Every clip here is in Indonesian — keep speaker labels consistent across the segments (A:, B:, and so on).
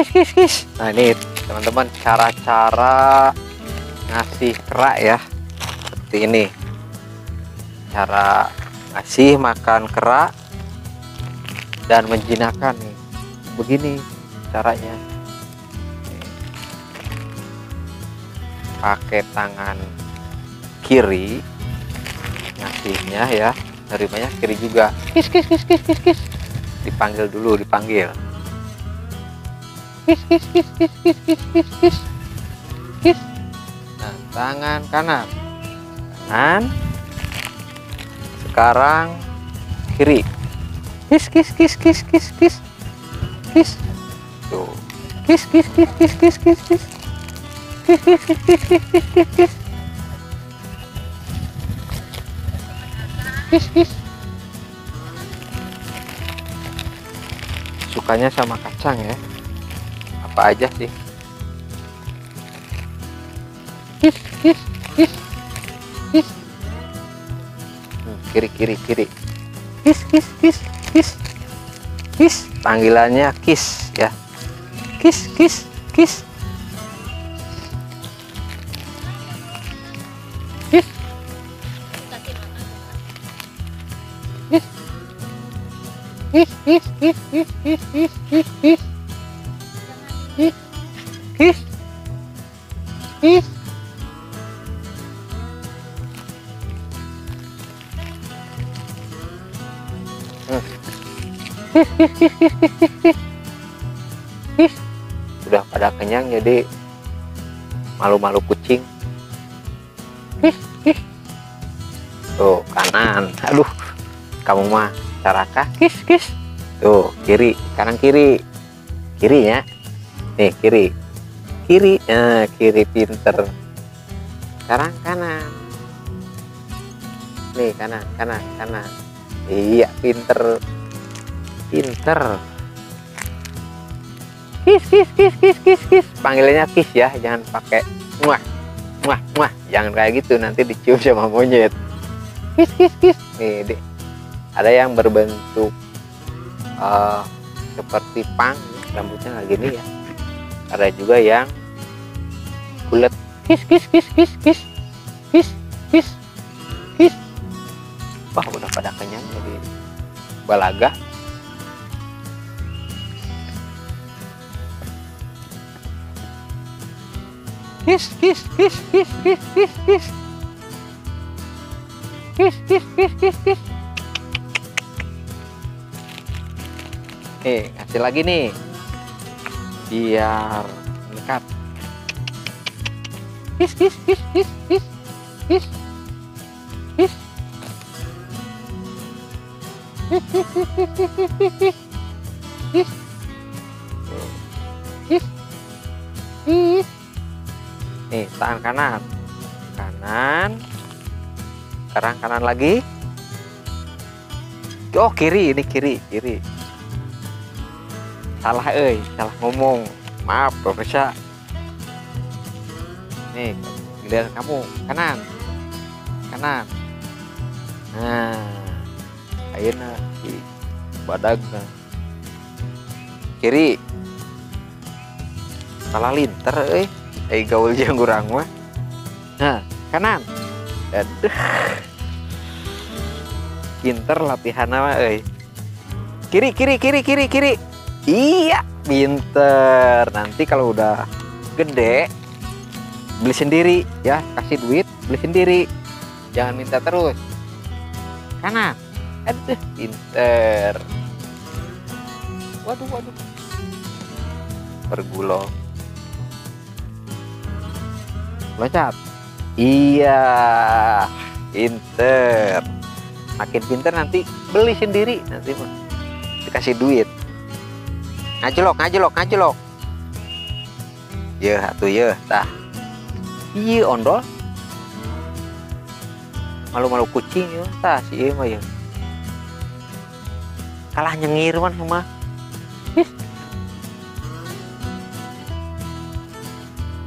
A: kis. Nah ini teman-teman cara-cara ngasih kerak ya, seperti ini cara ngasih makan kerak dan menjinakkan nih, begini caranya. Pakai tangan kiri ngasihnya ya, nerimanya kiri juga. Kis. Dipanggil dulu, dipanggil. Kis. Nah, tangan kanan. Sekarang kiri. Kis. Tuh. Kis. Sukanya sama kacang ya, apa aja sih. Kis. Kiri. Kis. Panggilannya kis ya. Kis. Sudah pada kenyang jadi malu-malu kucing. Tuh kanan, aduh kamu mah carakah. Kis. Tuh kiri, kanan kirinya nih, kiri, kiri pinter. Sekarang kanan nih, kanan. Iya pinter. Kis. Panggilannya kis ya, jangan pakai muah, jangan kayak gitu, nanti dicium sama monyet. Kis. Nih, ada yang berbentuk seperti pang, rambutnya kayak gini ya. Ada juga yang bulat. Kis. Wah, udah pada kenyang jadi balaga. Kis. Nih, kasih lagi nih, biar dekat. Kis. Nih, tangan kanan. Sekarang kanan lagi. Oh, kiri, ini kiri. Salah ngomong. Maaf pemirsa. Nih, giliran kamu kanan. Nah, ayeuna si badag kiri. Salah linter gaul jeung urang mah. Nah, kanan. Aduh. Pinter latihan mah Kiri. Iya, pinter. Nanti kalau udah gede beli sendiri ya, kasih duit beli sendiri. Jangan minta terus. Kanan. Aduh, pinter. Waduh. Bergulung. Loncat. Iya, pinter. Makin pinter nanti beli sendiri, nanti mah dikasih duit. Ngajlok. Ya, atuh ya, tah. Iya ondol. Malu-malu kucing ya, tah si ieu mah ya. Kalah nyengir mah.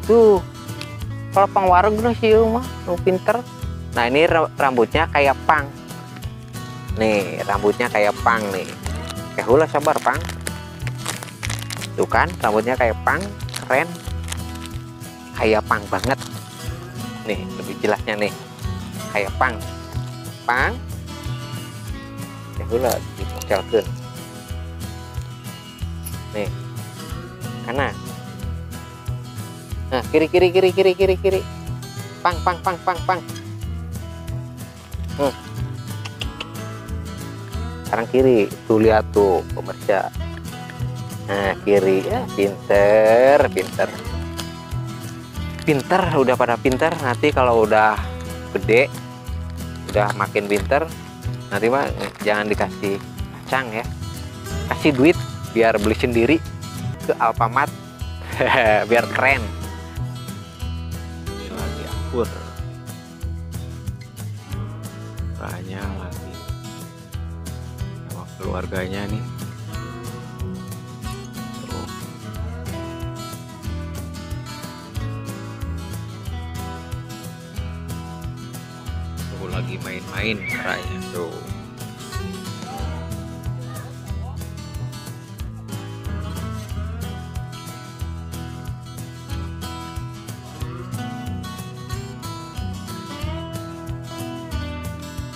A: Tuh. Kalau pang warung gini sih mah, pinter. Nah ini rambutnya kayak pang. Nih rambutnya kayak pang nih. Hula sabar pang. Tuh kan rambutnya kayak pang, keren, kayak pang banget. Nih lebih jelasnya nih, kayak pang ya gula dipocalkeun. Nih kanan, nah kiri, pang. Sekarang kiri, tuh lihat tuh pemirsa. Nah kiri, ya pinter, udah pada pinter. Nanti kalau udah gede, udah makin pinter, nanti mah jangan dikasih kacang ya, kasih duit biar beli sendiri ke Alfamart. Biar keren.
B: Ini lagi akur, tanya lagi sama keluarganya nih. Tuh lagi main-main caranya tuh.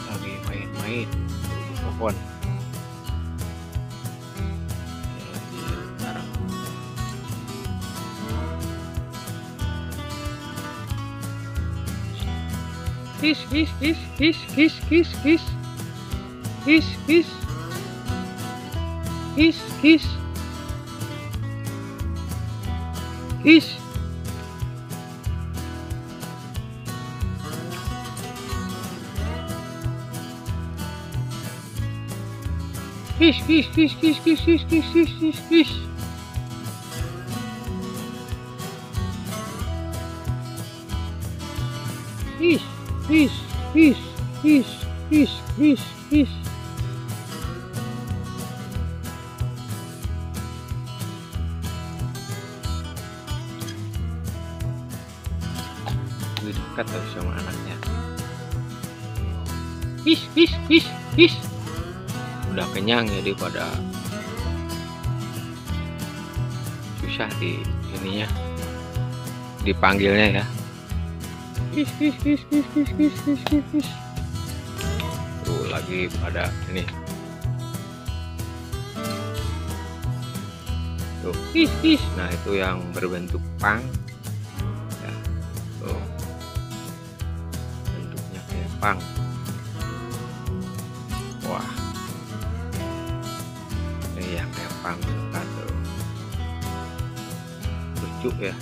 B: Lagi main-main di pohon. Ini lagi sekarang. Kis. Lebih dekat tuh sama anaknya. Udah kenyang jadi pada susah di ininya, dipanggilnya ya. Tuh lagi pada ini. Tuh. Nah itu yang berbentuk pang ya. Tuh bentuknya kayak pang. Wah ini yang kayak pang tuh lucu ya.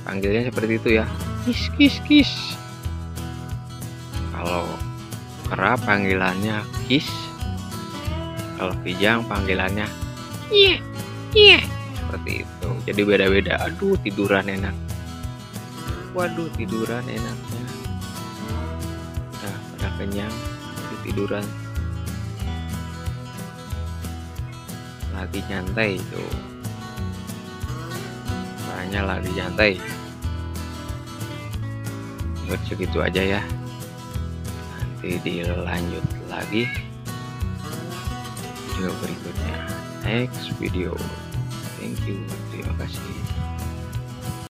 B: Panggilnya seperti itu ya. Kalau kera panggilannya kis, kalau kijang panggilannya seperti itu. Jadi beda-beda. Aduh tiduran enak. Waduh tiduran enaknya. Udah pada kenyang, jadi tiduran. Lagi nyantai tuh. Lagi nyantai. Buat segitu aja ya. Nanti dilanjut lagi video berikutnya. Next video. Thank you. Terima kasih.